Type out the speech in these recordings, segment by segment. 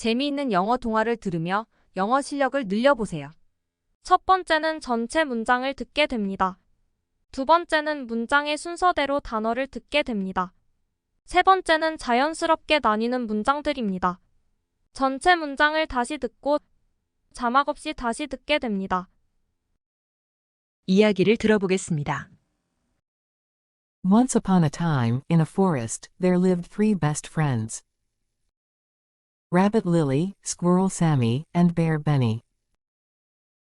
재미있는 영어 동화를 들으며 영어 실력을 늘려보세요. 첫 번째는 전체 문장을 듣게 됩니다. 두 번째는 문장의 순서대로 단어를 듣게 됩니다. 세 번째는 자연스럽게 나뉘는 문장들입니다. 전체 문장을 다시 듣고 자막 없이 다시 듣게 됩니다. 이야기를 들어보겠습니다. Once upon a time, in a forest, there lived three best friends. Rabbit Lily, Squirrel Sammy, and Bear Benny.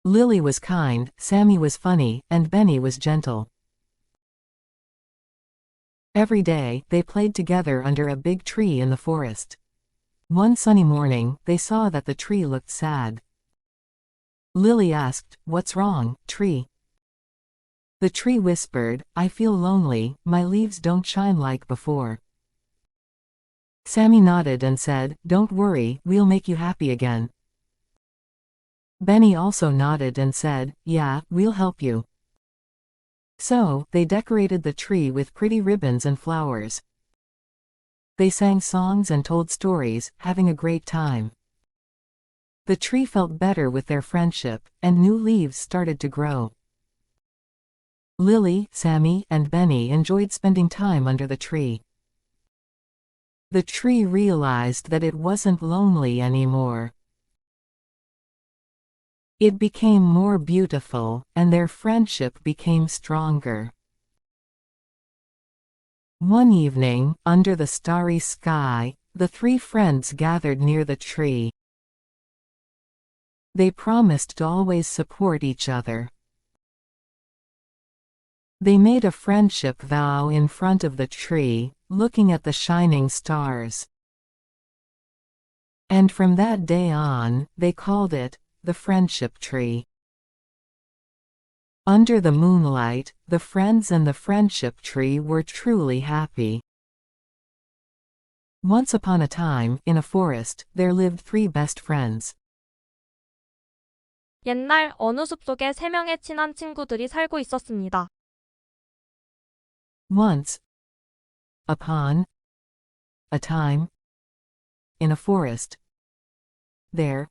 Lily was kind, Sammy was funny, and Benny was gentle. Every day, they played together under a big tree in the forest. One sunny morning, they saw that the tree looked sad. Lily asked, "What's wrong, tree?" The tree whispered, "I feel lonely, my leaves don't shine like before." Sammy nodded and said, "Don't worry, we'll make you happy again." Benny also nodded and said, "Yeah, we'll help you." So, they decorated the tree with pretty ribbons and flowers. They sang songs and told stories, having a great time. The tree felt better with their friendship, and new leaves started to grow. Lily, Sammy, and Benny enjoyed spending time under the tree. The tree realized that it wasn't lonely anymore. It became more beautiful, and their friendship became stronger. One evening, under the starry sky, the three friends gathered near the tree. They promised to always support each other. They made a friendship vow in front of the tree, looking at the shining stars. And from that day on, they called it the friendship tree. Under the moonlight, the friends and the friendship tree were truly happy. Once upon a time, in a forest, there lived three best friends. 옛날 어느 숲속에 세 명의 친한 친구들이 살고 있었습니다. Once upon a time, in a forest, there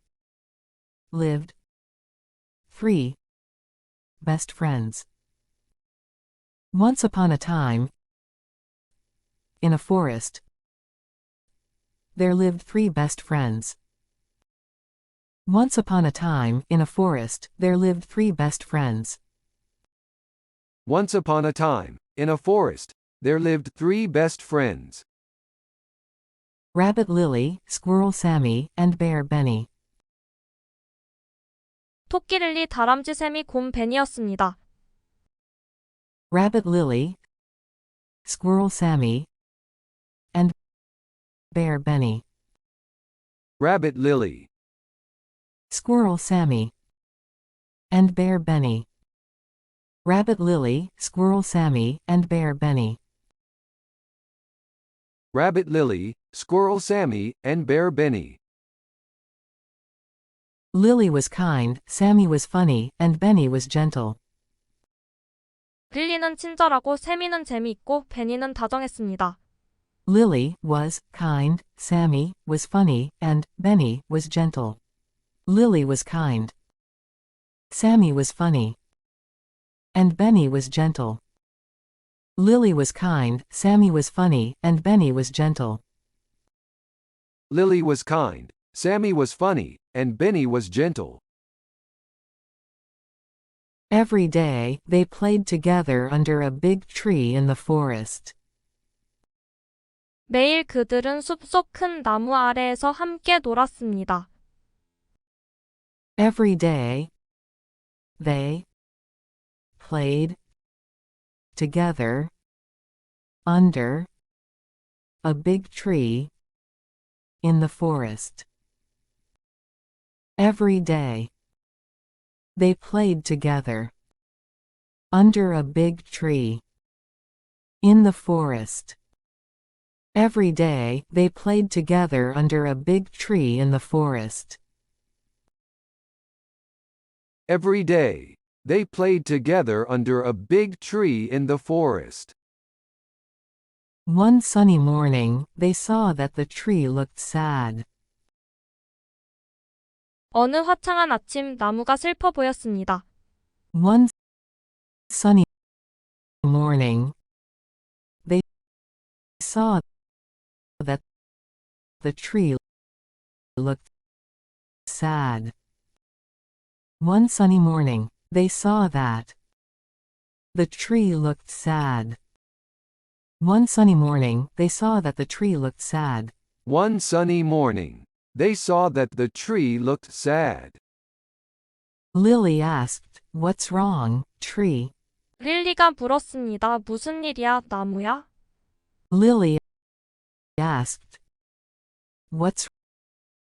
lived three best friends. Once upon a time, in a forest, there lived three best friends. Once upon a time, in a forest, there lived three best friends. Once upon a time, in a forest, there lived three best friends. Rabbit Lily, Squirrel Sammy, and Bear Benny. 토끼 릴리, 다람쥐 샘이, 곰 벤이었습니다. Rabbit Lily, Squirrel Sammy, and Bear Benny. Rabbit Lily, Squirrel Sammy, and Bear Benny. Rabbit Lily, Squirrel Sammy, and Bear Benny. Rabbit Lily, Squirrel Sammy, and Bear Benny. Lily was kind, Sammy was funny, and Benny was gentle. 릴리는 친절하고 세미는 재미있고 베니는 다정했습니다. Lily was kind, Sammy was funny, and Benny was gentle. Lily was kind. Sammy was funny. And Benny was gentle. Lily was kind, Sammy was funny, and Benny was gentle. Lily was kind, Sammy was funny, and Benny was gentle. Every day, they played together under a big tree in the forest. 매일 그들은 숲속 큰 나무 아래에서 함께 놀았습니다. Every day, they played together under a big tree in the forest. Every day, they played together under a big tree in the forest. Every day, they played together under a big tree in the forest. Every day, they played together under a big tree in the forest. One sunny morning, they saw that the tree looked sad. 어느 화창한 아침 나무가 슬퍼 보였습니다. One sunny morning, they saw that the tree looked sad. One sunny morning, they saw that the tree looked sad. One sunny morning, they saw that the tree looked sad. One sunny morning, they saw that the tree looked sad. Lily asked, "What's wrong, tree?" 릴리가 물었습니다. 무슨 일이야, 나무야? Lily asked, "What's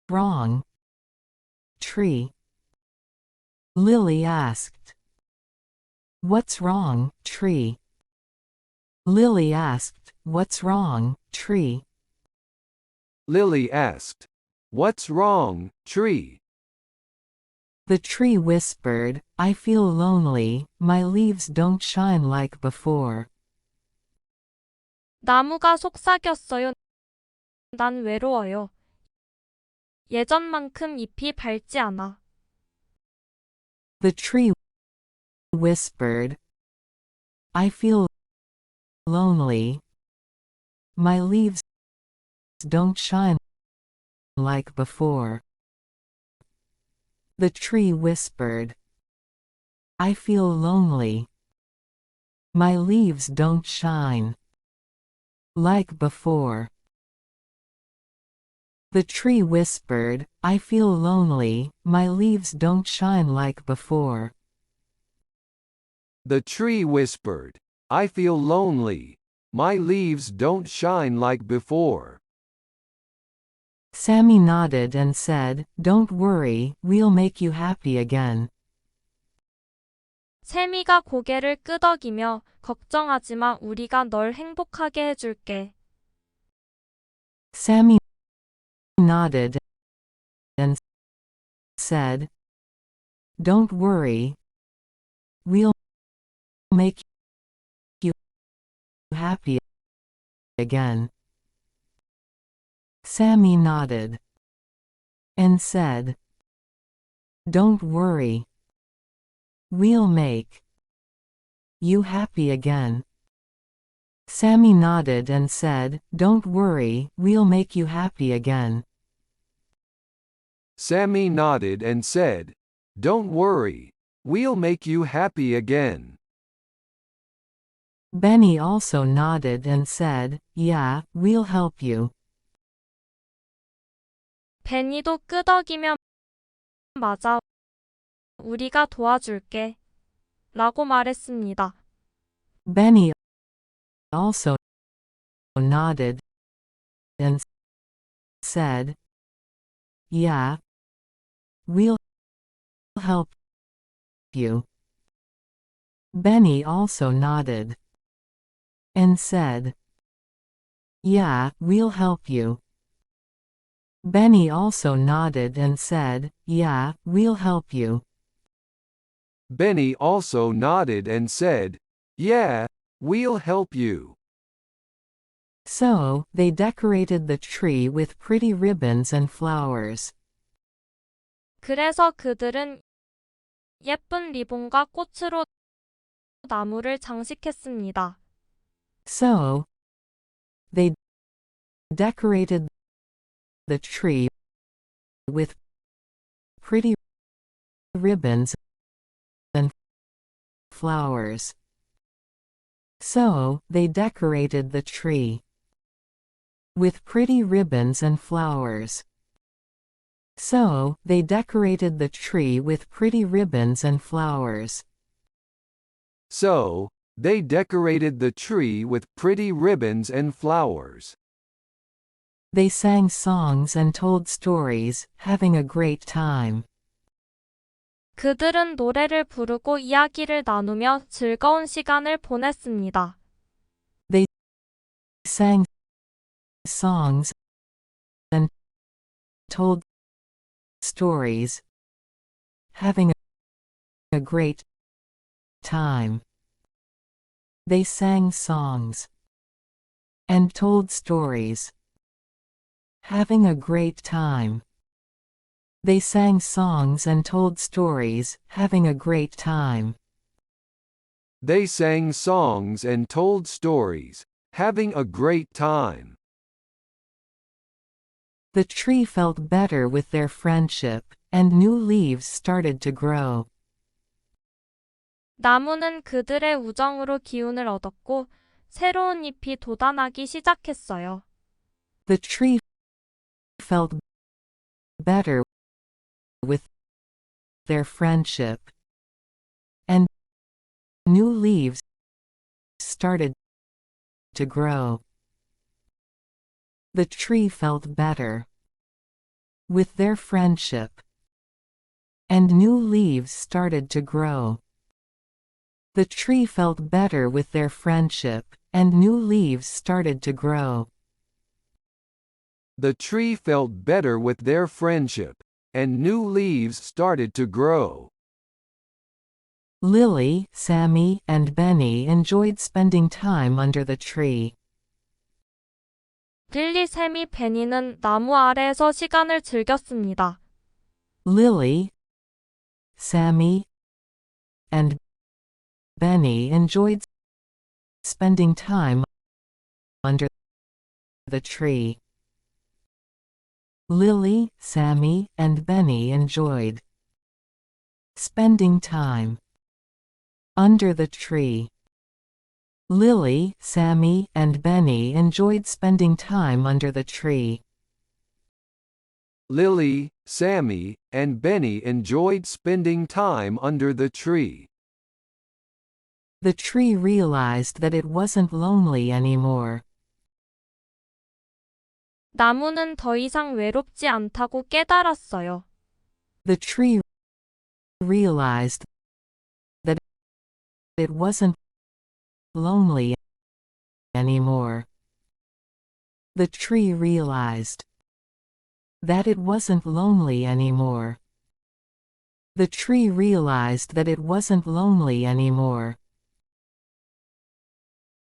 wrong, tree?" Lily asked, "What's wrong, tree?" Lily asked, "What's wrong, tree?" Lily asked, "What's wrong, tree?" The tree whispered, "I feel lonely, my leaves don't shine like before." 나무가 속삭였어요. 난 외로워요. 예전만큼 잎이 밝지 않아. The tree whispered, "I feel lonely, my leaves don't shine like before." The tree whispered, "I feel lonely, my leaves don't shine like before." The tree whispered, "I feel lonely, my leaves don't shine like before." The tree whispered, "I feel lonely, my leaves don't shine like before." Sammy nodded and said, "Don't worry, we'll make you happy again." 세미가 고개를 끄덕이며 걱정하지 마, 우리가 널 행복하게 해줄게. Sammy nodded and said, "Don't worry, we'll make you happy again." Sammy nodded and said, "Don't worry, we'll make you happy again." Sammy nodded and said, "Don't worry, we'll make you happy again." Sammy nodded and said, "Don't worry, we'll make you happy again." Benny also nodded and said, "Yeah, we'll help you." 베니도 끄덕이며 맞아, 우리가 도와줄게. 라고 말했습니다. Benny also nodded and said, "Yeah, we'll help you." Benny also nodded and said, "Yeah, we'll help you." Benny also nodded and said, "Yeah, we'll help you." Benny also nodded and said, "Yeah, we'll help you." So, they decorated the tree with pretty ribbons and flowers. 그래서 그들은 예쁜 리본과 꽃으로 나무를 장식했습니다. So, they decorated the tree with pretty ribbons and flowers. So, they decorated the tree with pretty ribbons and flowers. So, they decorated the tree with pretty ribbons and flowers. So, they decorated the tree with pretty ribbons and flowers. They sang songs and told stories, having a great time. 그들은 노래를 부르고 이야기를 나누며 즐거운 시간을 보냈습니다. They sang songs and told stories, having a great time. They sang songs and told stories, having a great time. They sang songs and told stories, having a great time. They sang songs and told stories, having a great time. The tree felt better with their friendship, and new leaves started to grow. 나무는 그들의 우정으로 기운을 얻었고 새로운 잎이 돋아나기 시작했어요. The tree felt better with their friendship, and new leaves started to grow. The tree felt better with their friendship, and new leaves started to grow. The tree felt better with their friendship, and new leaves started to grow. The tree felt better with their friendship, and new leaves started to grow. Lily, Sammy, and Benny enjoyed spending time under the tree. 릴리, 샘이, 베니는 나무 아래에서 시간을 즐겼습니다. Lily, Sammy, and Benny enjoyed spending time under the tree. Lily, Sammy, and Benny enjoyed spending time under the tree. Lily, Sammy, and Benny enjoyed spending time under the tree. Lily, Sammy, and Benny enjoyed spending time under the tree. The tree realized that it wasn't lonely anymore. 나무는 더 이상 외롭지 않다고 깨달았어요. The tree realized that it wasn't lonely anymore. The tree realized that it wasn't lonely anymore. The tree realized that it wasn't lonely anymore.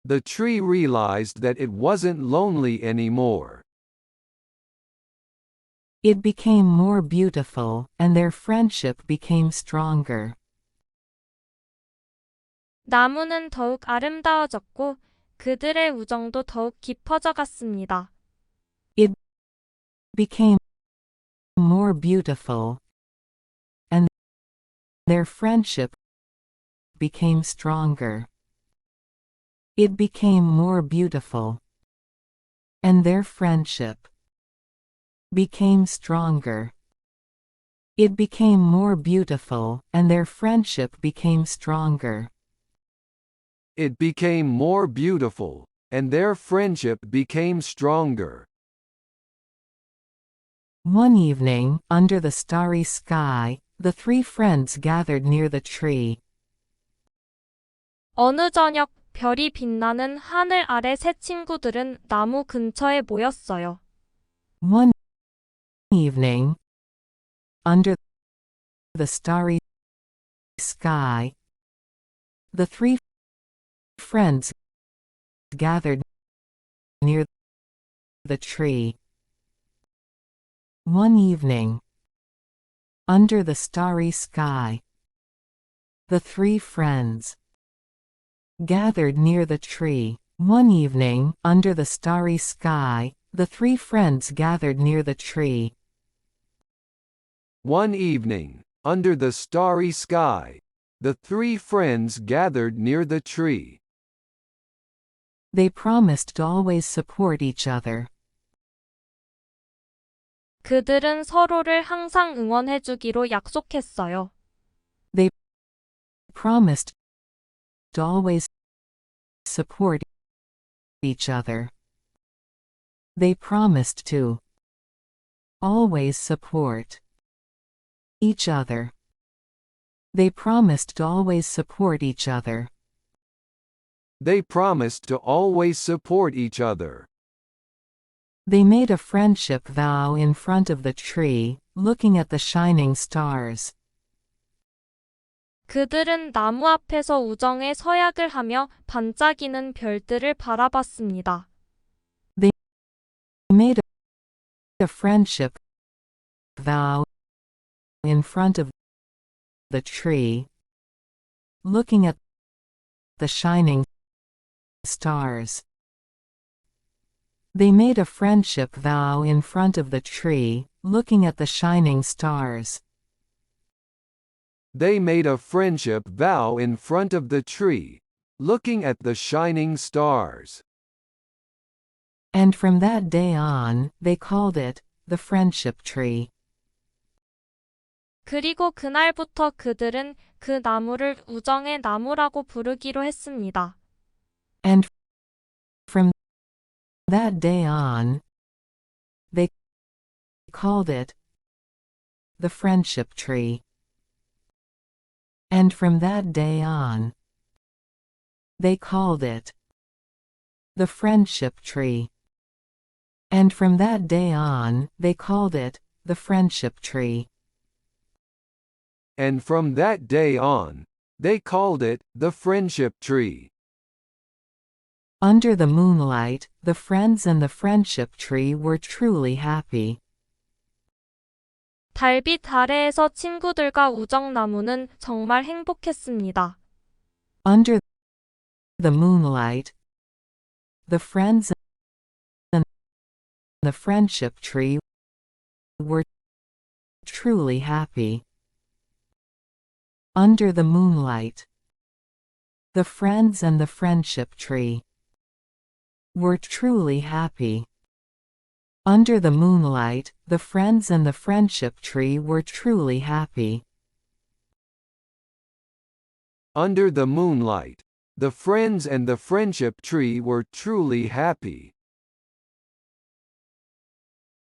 The tree realized that it wasn't lonely anymore. It became more beautiful, and their friendship became stronger. 나무는 더욱 아름다워졌고 그들의 우정도 더욱 깊어져 갔습니다. It became more beautiful, and their friendship became stronger. It became more beautiful, and their friendship became stronger. It became more beautiful, and their friendship became stronger. It became more beautiful, and their friendship became stronger. One evening, under the starry sky, the three friends gathered near the tree. 어느 저녁 별이 빛나는 하늘 아래 세 친구들은 나무 근처에 모였어요. One evening, under the starry sky, the three friends gathered near the tree. One evening, under the starry sky, the three friends gathered near the tree. One evening, under the starry sky, the three friends gathered near the tree. One evening, under the starry sky, the three friends gathered near the tree. They promised to always support each other. 그들은 서로를 항상 응원해주기로 약속했어요. They promised to always support each other. They promised to always support each other. They promised to always support each other. They promised to always support each other. They made a friendship vow in front of the tree, looking at the shining stars. 그들은 나무 앞에서 우정의 서약을 하며 반짝이는 별들을 바라봤습니다. They made a friendship vow in front of the tree, looking at the shining stars. They made a friendship vow in front of the tree, looking at the shining stars. They made a friendship vow in front of the tree, looking at the shining stars. And from that day on, they called it the friendship tree. 그리고 그날부터 그들은 그 나무를 우정의 나무라고 부르기로 했습니다. And from that day on, they called it the friendship tree. And from that day on, they called it the friendship tree. And from that day on, they called it the friendship tree. And from that day on, they called it the friendship tree. Under the moonlight, the friends and the friendship tree were truly happy. 달빛 아래에서 친구들과 우정나무는 정말 행복했습니다. Under the moonlight, the friends and the friendship tree were truly happy. Under the moonlight, the friends and the friendship tree were truly happy. Under the moonlight, the friends and the friendship tree were truly happy. Under the moonlight, the friends and the friendship tree were truly happy.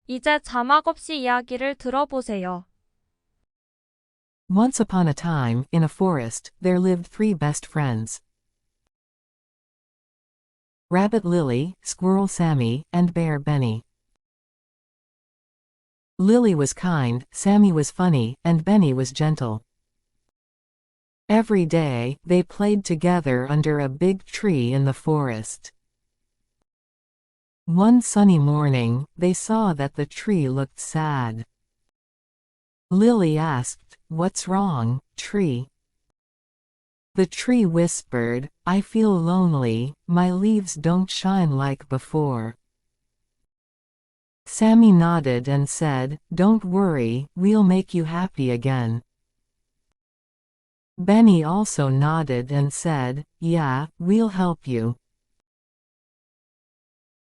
이제 자막 없이 이야기를 들어보세요. Once upon a time, in a forest, there lived 3 best friends. Rabbit Lily, Squirrel Sammy, and Bear Benny. Lily was kind, Sammy was funny, and Benny was gentle. Every day, they played together under a big tree in the forest. One sunny morning, they saw that the tree looked sad. Lily asked, "What's wrong, tree?" The tree whispered, "I feel lonely, my leaves don't shine like before." Sammy nodded and said, "Don't worry, we'll make you happy again." Benny also nodded and said, "Yeah, we'll help you."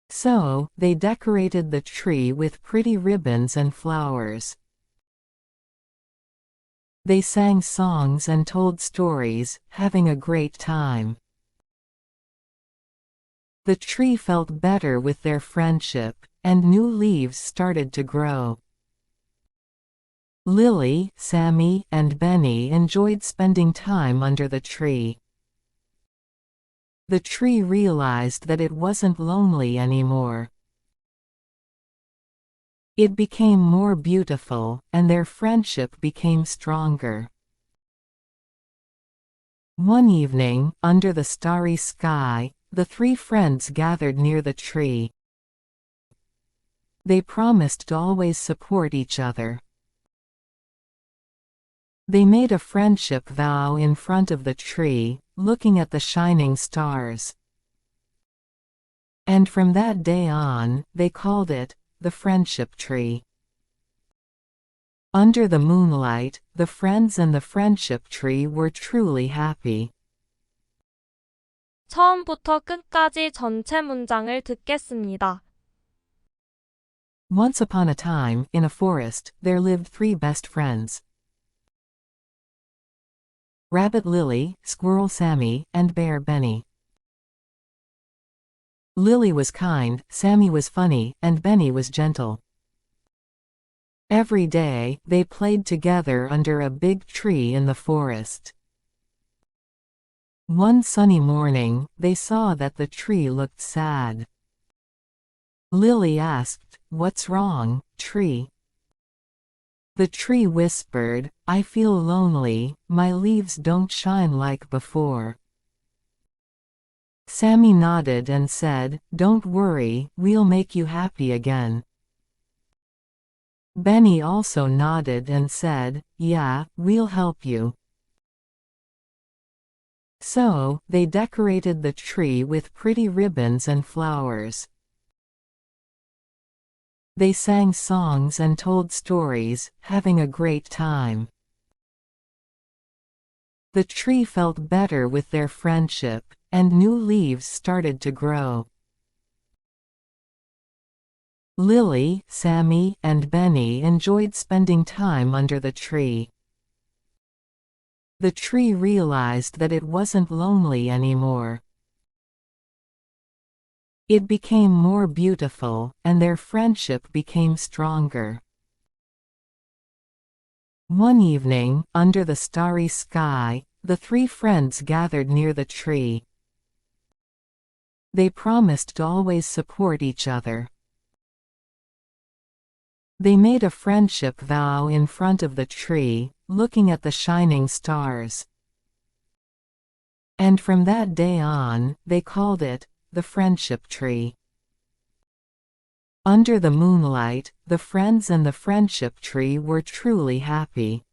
So, they decorated the tree with pretty ribbons and flowers. They sang songs and told stories, having a great time. The tree felt better with their friendship, and new leaves started to grow. Lily, Sammy, and Benny enjoyed spending time under the tree. The tree realized that it wasn't lonely anymore. It became more beautiful, and their friendship became stronger. One evening, under the starry sky, the 3 friends gathered near the tree. They promised to always support each other. They made a friendship vow in front of the tree, looking at the shining stars. And from that day on, they called it the friendship tree. Under the moonlight, the friends and the friendship tree were truly happy. 처음부터 끝까지 전체 문장을 듣겠습니다. Once upon a time, in a forest, there lived 3 best friends. Rabbit Lily, Squirrel Sammy, and Bear Benny. Lily was kind, Sammy was funny, and Benny was gentle. Every day, they played together under a big tree in the forest. One sunny morning, they saw that the tree looked sad. Lily asked, "What's wrong, tree?" The tree whispered, "I feel lonely, my leaves don't shine like before." Sammy nodded and said, "Don't worry, we'll make you happy again." Benny also nodded and said, "Yeah, we'll help you." So, they decorated the tree with pretty ribbons and flowers. They sang songs and told stories, having a great time. The tree felt better with their friendship, and new leaves started to grow. Lily, Sammy, and Benny enjoyed spending time under the tree. The tree realized that it wasn't lonely anymore. It became more beautiful, and their friendship became stronger. One evening, under the starry sky, the three friends gathered near the tree. They promised to always support each other. They made a friendship vow in front of the tree, looking at the shining stars. And from that day on, they called it the friendship tree. Under the moonlight, the friends and the friendship tree were truly happy.